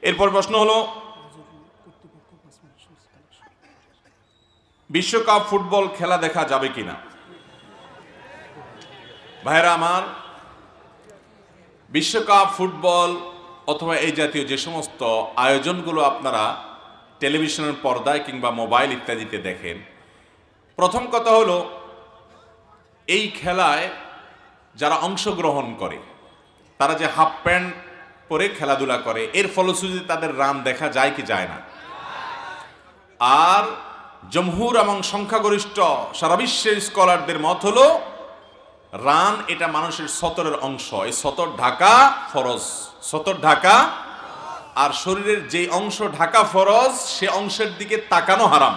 এরপর প্রশ্ন হলো, বিশ্বকাপ ফুটবল খেলা দেখা যাবে কিনা? ভাইরা আমার, বিশ্বকাপ ফুটবল অথবা এই জাতীয় যে সমস্ত আয়োজনগুলো আপনারা টেলিভিশনের পর্দায় কিংবা মোবাইল ইত্যাদিতে দেখেন, প্রথম কথা হলো, এই খেলায় যারা অংশগ্রহণ করে তারা যে হাফ প্যান্ট পরে খেলাধুলা করে, এর ফলশ্রুতিতে তাদের রান দেখা যায় কি যায় না? আর জমহুর এবং সংখ্যাগরিষ্ঠ সারা বিশ্বের স্কলারদের মত হলো, রান এটা মানুষের সতরের অংশ, এই সতর ঢাকা ফরজ, সতর ঢাকা, আর শরীরের যে অংশ ঢাকা ফরজ সে অংশের দিকে তাকানো হারাম,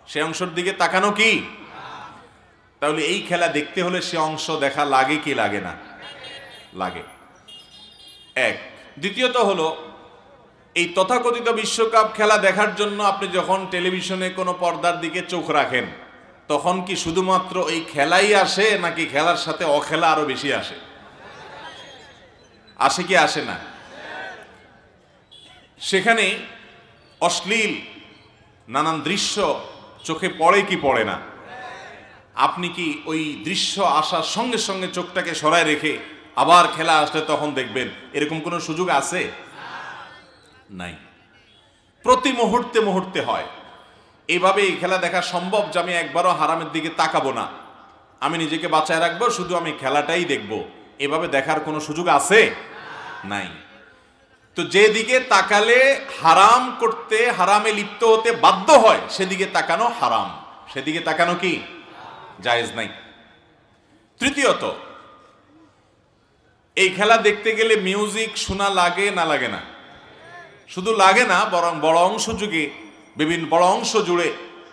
সে অংশের দিকে তাকানো কি? তাহলে এই খেলা দেখতে হলে সে অংশ দেখা লাগে কি লাগে না? লাগে। এক। দ্বিতীয়ত হলো, এই তথাকথিত বিশ্বকাপ খেলা দেখার জন্য আপনি যখন টেলিভিশনে কোনো পর্দার দিকে চোখ রাখেন, তখন কি শুধুমাত্র এই খেলাই আসে নাকি খেলার সাথে অখেলা আরো বেশি আসে? আসে কি আসে না? সেখানে অশ্লীল নানান দৃশ্য চোখে পড়ে কি পড়ে না? আপনি কি ওই দৃশ্য আসার সঙ্গে সঙ্গে চোখটাকে সরায় রেখে আবার খেলা আসলে তখন দেখবেন, এরকম কোনো সুযোগ আছে? নাই। প্রতি মুহূর্তে মুহূর্তে হয়। এইভাবে এই খেলা দেখা সম্ভব যে আমি একবারও হারামের দিকে তাকাবো না, আমি নিজেকে বাঁচায় রাখবো, শুধু আমি খেলাটাই দেখব, এভাবে দেখার কোনো সুযোগ আছে? নাই। তো যেদিকে তাকালে হারাম করতে, হারামে লিপ্ত হতে বাধ্য হয়, সেদিকে তাকানো হারাম, সেদিকে তাকানো কি জায়েজ নাই। তৃতীয়ত, এই খেলা দেখতে গেলে মিউজিক শোনা লাগে না লাগে না? শুধু লাগে না, বরং বড় অংশ যুগে বিভিন্ন বড় অংশ জুড়ে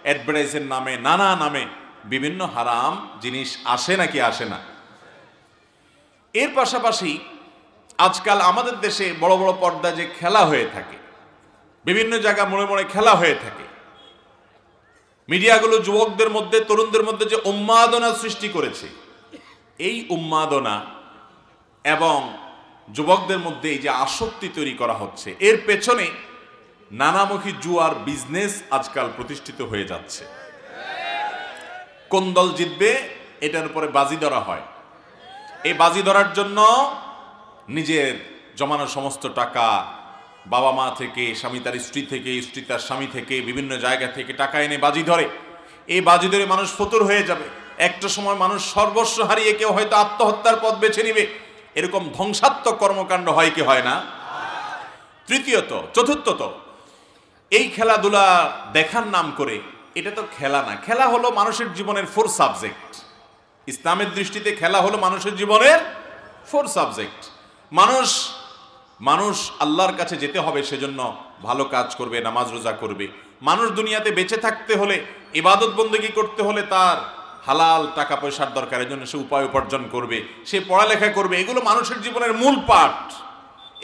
অ্যাডভার্টাইজের নামে, নানা নামে বিভিন্ন হারাম জিনিস আসে নাকি আসে না? এর পাশাপাশি আজকাল আমাদের দেশে বড় বড় পর্দায় যে খেলা হয়ে থাকে, বিভিন্ন জায়গা মোড়ে মোড়ে খেলা হয়ে থাকে, মিডিয়াগুলো যুবকদের মধ্যে, তরুণদের মধ্যে যে উন্মাদনা সৃষ্টি করেছে, এই উন্মাদনা এবং যুবকদের মধ্যে এই যে আসক্তি তৈরি করা হচ্ছে, এর পেছনে নানামুখী জুয়ার বিজনেস আজকাল প্রতিষ্ঠিত হয়ে যাচ্ছে। কোন দল জিতবে এটার উপরে বাজি ধরা হয়। এই বাজি ধরার জন্য নিজের জমানো সমস্ত টাকা, বাবা মা থেকে, স্বামী তার স্ত্রী থেকে, স্ত্রী তার স্বামী থেকে, বিভিন্ন জায়গা থেকে টাকা এনে বাজি ধরে। এই বাজি ধরে মানুষ ফতুর হয়ে যাবে। একটা সময় মানুষ সর্বস্ব হারিয়ে কেউ হয়তো আত্মহত্যার পথ বেছে নিবে। এরকম ধ্বংসাত্মক কর্মকাণ্ড হয় কি হয় না? চতুর্থত, এই খেলাধুলা দেখার নাম করে, এটা তো খেলা না, খেলা হলো মানুষের জীবনের 4 সাবজেক্ট। ইসলামের দৃষ্টিতে খেলা হলো মানুষের জীবনের 4 সাবজেক্ট। মানুষ আল্লাহর কাছে যেতে হবে, সেজন্য ভালো কাজ করবে, নামাজ রোজা করবে। মানুষ দুনিয়াতে বেঁচে থাকতে হলে, ইবাদত বন্দেগী করতে হলে তার হালাল টাকা পয়সার দরকার, এর জন্য সে উপায় উপার্জন করবে, সে পড়ালেখা করবে। এগুলো মানুষের জীবনের মূল পাঠ।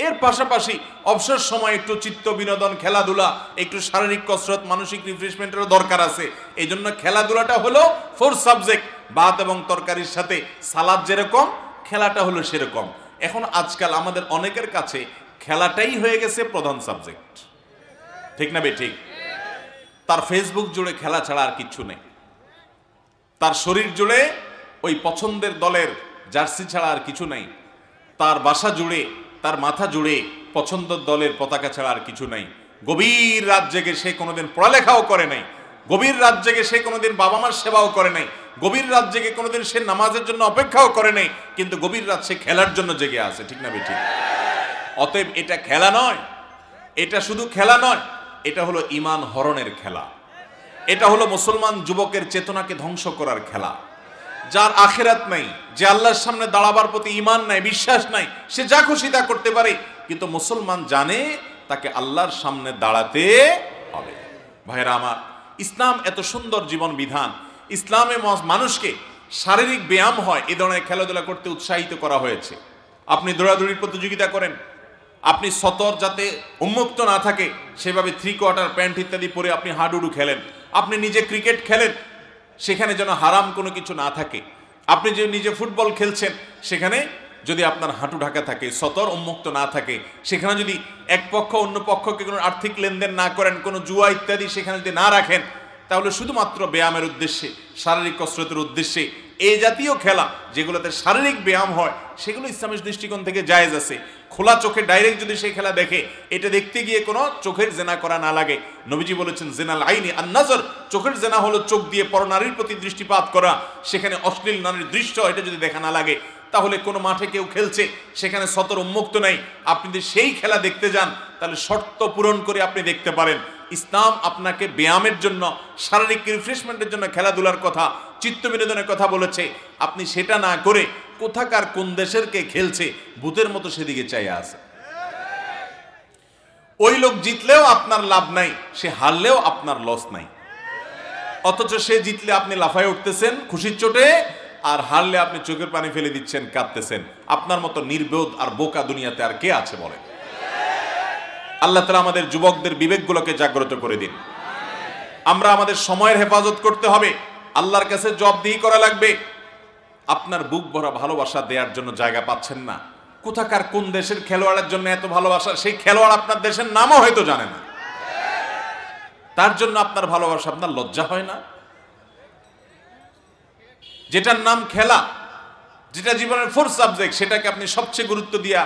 এর পাশাপাশি অবসর সময় একটু চিত্ত বিনোদন, খেলাধুলা, একটু শারীরিক কসরত, মানসিক রিফ্রেশমেন্টেরও দরকার আছে। এই জন্য খেলাধুলাটা হলো 4 সাবজেক্ট। ভাত এবং তরকারির সাথে সালাদ যেরকম, খেলাটা হলো সেরকম। এখন আজকাল আমাদের অনেকের কাছে খেলাটাই হয়ে গেছে প্রধান সাবজেক্ট, ঠিক না বে ঠিক? তার ফেসবুক জুড়ে খেলা ছাড়া আর কিচ্ছু নেই, তার শরীর জুড়ে ওই পছন্দের দলের জার্সি ছাড়া আর কিছু নেই, তার বাসা জুড়ে, তার মাথা জুড়ে পছন্দের দলের পতাকা ছাড়া আর কিছু নাই। গভীর রাত জেগে সে কোনোদিন পড়ালেখাও করে নাই, গভীর রাত জেগে সে কোনোদিন বাবা মার সেবাও করে নাই, গভীর রাত জেগে কোনোদিন সে নামাজের জন্য অপেক্ষাও করে নাই, কিন্তু গভীর রাত সে খেলার জন্য জেগে আছে, ঠিক না বেঠিক? অতএব এটা খেলা নয়, এটা শুধু খেলা নয়, এটা হলো ঈমান হরণের খেলা। এটা হলো মুসলমান যুবকের চেতনাকে ধ্বংস করার খেলা। যার আখিরাত নাই, যে আল্লাহর সামনে দাঁড়াবার প্রতি ঈমান নাই, বিশ্বাস নাই, সে যা খুশি তা করতে পারে, কিন্তু মুসলমান জানে তাকে আল্লাহর সামনে দাঁড়াতে হবে। ভাইরা আমার, ইসলাম এত সুন্দর জীবন বিধান, ইসলামে মানুষকে শারীরিক ব্যায়াম হয়, এ ধরনের খেলাধুলা করতে উৎসাহিত করা হয়েছে। আপনি দৌড়াদৌড়ির প্রতিযোগিতা করেন, আপনি সতর যাতে উন্মুক্ত না থাকে সেভাবে 3/4 প্যান্ট ইত্যাদি পরে আপনি হাডুডু খেলেন, আপনি নিজে ক্রিকেট খেলেন, সেখানে যেন হারাম কোনো কিছু না থাকে। আপনি যে নিজে ফুটবল খেলছেন, সেখানে যদি আপনার হাঁটু ঢাকা থাকে, সতর উন্মুক্ত না থাকে, সেখানে যদি এক পক্ষ অন্য পক্ষকে কোনো আর্থিক লেনদেন না করেন, কোনো জুয়া ইত্যাদি সেখানে যদি না রাখেন, তাহলে শুধুমাত্র ব্যায়ামের উদ্দেশ্যে, শারীরিক কসরতের উদ্দেশ্যে এই জাতীয় খেলা যেগুলোতে শারীরিক ব্যায়াম হয় সেগুলো ইসলামের দৃষ্টিকোণ থেকে জায়েজ আছে। খোলা চোখে ডাইরেক্ট যদি সেই খেলা দেখে, এটা দেখতে গিয়ে কোনো চোখের জেনা করা না লাগে। নবীজি বলেছেন জেনাল আইনি আন নজর, চোখের জেনা হলো চোখ দিয়ে পরনারীর প্রতি দৃষ্টিপাত করা, সেখানে অশ্লীল নারীর দৃশ্য এটা যদি দেখা না লাগে, তাহলে কোনো মাঠে কেউ খেলছে সেখানে সতর উন্মুক্ত নাই, আপনি যদি সেই খেলা দেখতে যান তাহলে শর্ত পূরণ করে আপনি দেখতে পারেন। ইসলাম আপনাকে ব্যায়ামের জন্য, শারীরিক রিফ্রেশমেন্টের জন্য খেলাধুলার কথা, চিত্ত বিনোদনের কথা বলেছে। আপনি সেটা না করে কোথাকার কোন দেশের কে খেলছে ভূতের মতো সেদিকে চাইয়া আছে। ওই লোক জিতলেও আপনার লাভ নাই, সে হারলেও আপনার লস নাই, অথচ সে জিতলে আপনি লাফায় উঠতেছেন খুশির চোটে, আর হারলে আপনি চোখের পানি ফেলে দিচ্ছেন, কাঁদতেছেন। আপনার মতো নির্বোধ আর বোকা দুনিয়াতে আর কে আছে বলেন? আল্লাহ তাআলা আমাদের যুবকদের বিবেকগুলোকে জাগ্রত করে দিন। আমরা আমাদের সময়ের হেফাজত করতে হবে, আল্লাহর কাছে জবাবদিহি করা লাগবে। আপনার বুক ভরা ভালোবাসা দেওয়ার জন্য জায়গা পাচ্ছেন না, কোথাকার কোন দেশের খেলোয়াড়ের জন্য এত ভালোবাসা, সেই খেলোয়াড় আপনার দেশের নামও হয়তো জানে না, তার জন্য আপনার ভালোবাসা, আপনার লজ্জা হয় না? যেটার নাম খেলা, যেটা জীবনের ফোর্থ সাবজেক্ট, সেটাকে আপনি সবচেয়ে গুরুত্ব দিয়া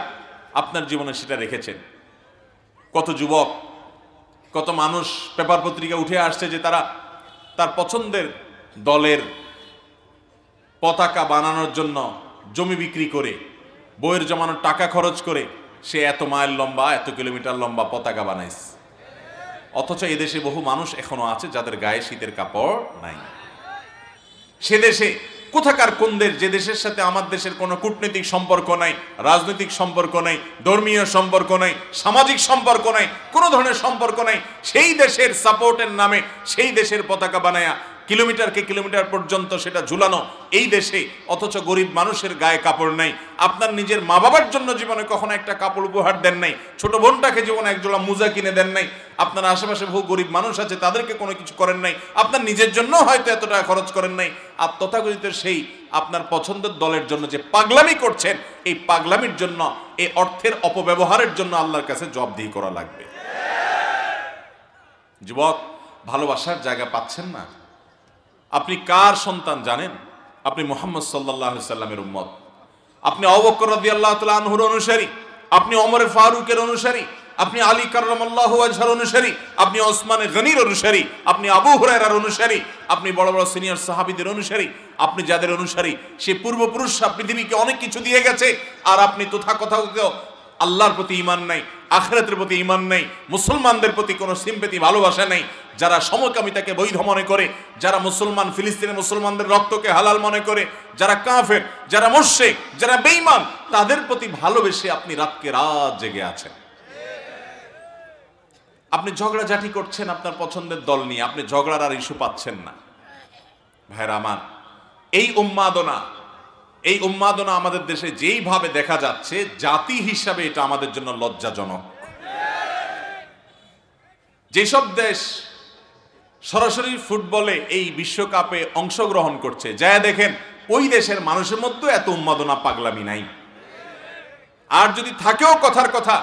আপনার জীবনে সেটা রেখেছেন। কত যুবক, কত মানুষ পেপার পত্রিকা উঠে আসছে যে তারা তার পছন্দের দলের পতাকা বানানোর জন্য জমি বিক্রি করে, বইয়ের জমানোর টাকা খরচ করে সে এত মাইল লম্বা, এত কিলোমিটার লম্বা পতাকা বানাইছে। অথচ এদেশে বহু মানুষ এখনো আছে যাদের গায়ে শীতের কাপড় নাই। সে দেশে কোথাকার কোন দেশ, যে দেশের সাথে আমার দেশের কোনো কূটনৈতিক সম্পর্ক নাই, রাজনৈতিক সম্পর্ক নাই, ধর্মীয় সম্পর্ক নাই, সামাজিক সম্পর্ক নাই, কোনো ধরনের সম্পর্ক নাই, সেই দেশের সাপোর্টের নামে সেই দেশের পতাকা বানায়া কিলোমিটারকে কিলোমিটার পর্যন্ত সেটা ঝুলানো এই দেশে, অথচ গরিব মানুষের গায়ে কাপড় নাই। আপনার নিজের মা বাবার জন্য জীবনে কখনো একটা কাপড় উপহার দেন নাই, ছোট বোনটাকে জীবনে একজোড়া মোজা কিনে দেন নাই, আপনার আশেপাশে বহু গরিব মানুষ আছে তাদেরকে কোনো কিছু করেন নাই, আপনার নিজের জন্য হয়তো এত টাকা খরচ করেন নাই। আর তথাকথিত সেই আপনার পছন্দের দলের জন্য যে পাগলামি করছেন, এই পাগলামির জন্য, এই অর্থের অপব্যবহারের জন্য আল্লাহর কাছে জবাবদিহি করা লাগবে। যুবক, ভালোবাসার জায়গা পাচ্ছেন না। আপনি কার সন্তান জানেন? আপনি মুহাম্মদ সাল্লাল্লাহু আলাইহি সাল্লামের উম্মত, আপনি আবু বকর রাদিয়াল্লাহু তাআলা আনহুর অনুসারী, আপনি ওমর ফারুকের অনুসারী, আপনি আলী কাররামাল্লাহু ওয়াজহার অনুসারী, আপনি ওসমান গনির অনুসারী, আপনি আবু হুরায়রার অনুসারী, আপনি বড় বড় সিনিয়র সাহাবীদের অনুসারী। আপনি যাদের অনুসারী, সে পূর্বপুরুষরা পৃথিবীকে অনেক কিছু দিয়ে গেছে, আর আপনি তথাকথিত আল্লাহর প্রতি ঈমান নাই, আখিরাতের প্রতি ঈমান নাই, মুসলমানদের প্রতি কোনো সিম্পেথি, ভালোবাসা নেই। যারা সমকামিতাকে বৈধ মনে করে, যারা মুসলমান, ফিলিস্তিনের মুসলমানদের রক্তকে হালাল মনে করে, যারা কাফের, যারা মুশরিক, যারা বেঈমান, তাদের প্রতি ভালোবেসে আপনি রাতকে রাত জেগে আছেন। আপনি ঝগড়াঝাটি করছেন আপনার পছন্দের দল নিয়ে, আপনি ঝগড়ার আর ইস্যু পাচ্ছেন না। ভাইরা আমার, এই উন্মাদনা আমাদের দেশে যেইভাবে দেখা যাচ্ছে, জাতি হিসাবে এটা আমাদের জন্য লজ্জাজনক। যেসব দেশ সরাসরি ফুটবলে এই বিশ্বকাপে অংশগ্রহণ করছে, যায় দেখেন ওই দেশের মানুষের মধ্যে এত উন্মাদনা, পাগলামি নাই। আর যদি থাকেও কথার কথা,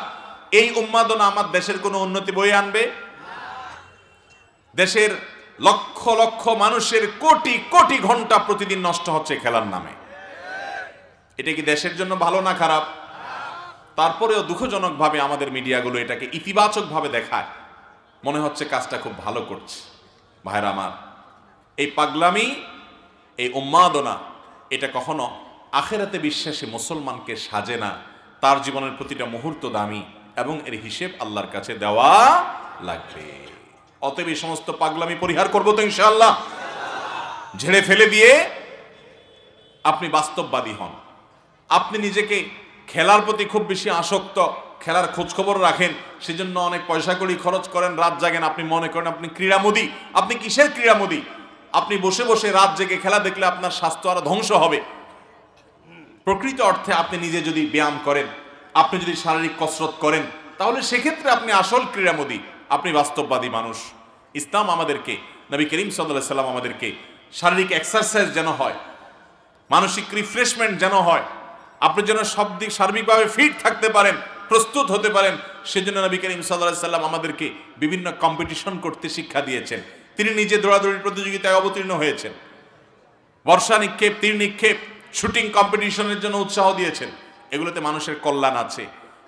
এই উন্মাদনা আমার দেশের কোনো উন্নতি বয়ে আনবে? দেশের লক্ষ লক্ষ মানুষের কোটি কোটি ঘন্টা প্রতিদিন নষ্ট হচ্ছে খেলার নামে। এটা কি দেশের জন্য ভালো না খারাপ? তারপরেও দুঃখজনক ভাবে আমাদের মিডিয়াগুলো এটাকে ইতিবাচক ভাবে দেখায়, মনে হচ্ছে কাজটা খুব ভালো করছে। ভাইরা আমার, এই পাগলামি, এই উন্মাদনা, এটা কখনো আখিরাতে বিশ্বাসী মুসলমানকে সাজে না। তার জীবনের প্রতিটা মুহূর্ত দামি এবং এর হিসেব আল্লাহর কাছে দেওয়া লাগবে। অতএব এই সমস্ত পাগলামি পরিহার করবো তো ইনশাআল্লাহ। ঝেড়ে ফেলে দিয়ে আপনি বাস্তববাদী হন। আপনি নিজেকে খেলার প্রতি খুব বেশি আসক্ত, খেলার খোঁজ খবর রাখেন, সেজন্য অনেক পয়সা কড়ি খরচ করেন, রাত জাগেন, আপনি মনে করেন আপনি ক্রীড়ামোদী। আপনি কিসের ক্রীড়ামোদী? আপনি বসে বসে রাত জেগে খেলা দেখলে আপনার স্বাস্থ্য আরো ধ্বংস হবে। প্রকৃত অর্থে আপনি নিজে যদি ব্যায়াম করেন, আপনি যদি শারীরিক কসরত করেন, তাহলে সেক্ষেত্রে আপনি আসল ক্রীড়ামোদী, আপনি বাস্তববাদী মানুষ। ইসলাম আমাদেরকে, নবী করিম সাল্লাল্লাহু আলাইহি সাল্লাম আমাদেরকে শারীরিক এক্সারসাইজ যেন হয়, মানসিক রিফ্রেশমেন্ট যেন হয়, আপনি যেন সব দিক সার্বিকভাবে ফিট থাকতে পারেন, প্রস্তুত হতে পারেন, সেজন্য নবী করিম সাল্লাল্লাহু আলাইহি সাল্লাম আমাদেরকে বিভিন্ন কম্পিটিশন করতে শিক্ষা দিয়েছেন। তিনি নিজে দৌড়াদৌড়ির প্রতিযোগিতায় অবতীর্ণ হয়েছেন, বর্ষা নিক্ষেপ, তীর নিক্ষেপ, শুটিং কম্পিটিশনের জন্য উৎসাহ দিয়েছেন। এগুলোতে মানুষের কল্যাণ আছে,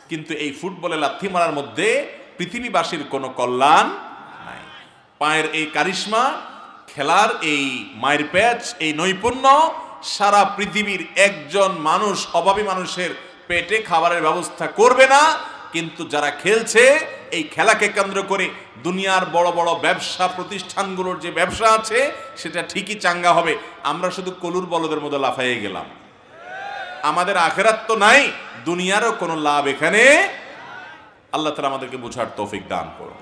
কিন্তু এই ফুটবলে লাথি মারার মধ্যে পৃথিবীবাসীর কোনো কল্যাণ নাই। পায়ের এই কারিশমা, খেলার এই মায়ের প্যাচ, এই নৈপুণ্য সারা পৃথিবীর একজন মানুষ, অভাবী মানুষের পেটে খাবারের ব্যবস্থা করবে না। কিন্তু যারা খেলছে এই খেলাকে কেন্দ্র করে দুনিয়ার বড় বড় ব্যবসা প্রতিষ্ঠানগুলোর যে ব্যবসা আছে সেটা ঠিকই চাঙ্গা হবে। আমরা শুধু কলুর বলদের মধ্যে লাফাইয়ে গেলাম, আমাদের আখেরাত তো নাই, দুনিয়ারও কোনো লাভ এখানে। আল্লাহ তাআলা আমাদেরকে বুঝার তৌফিক দান করুন।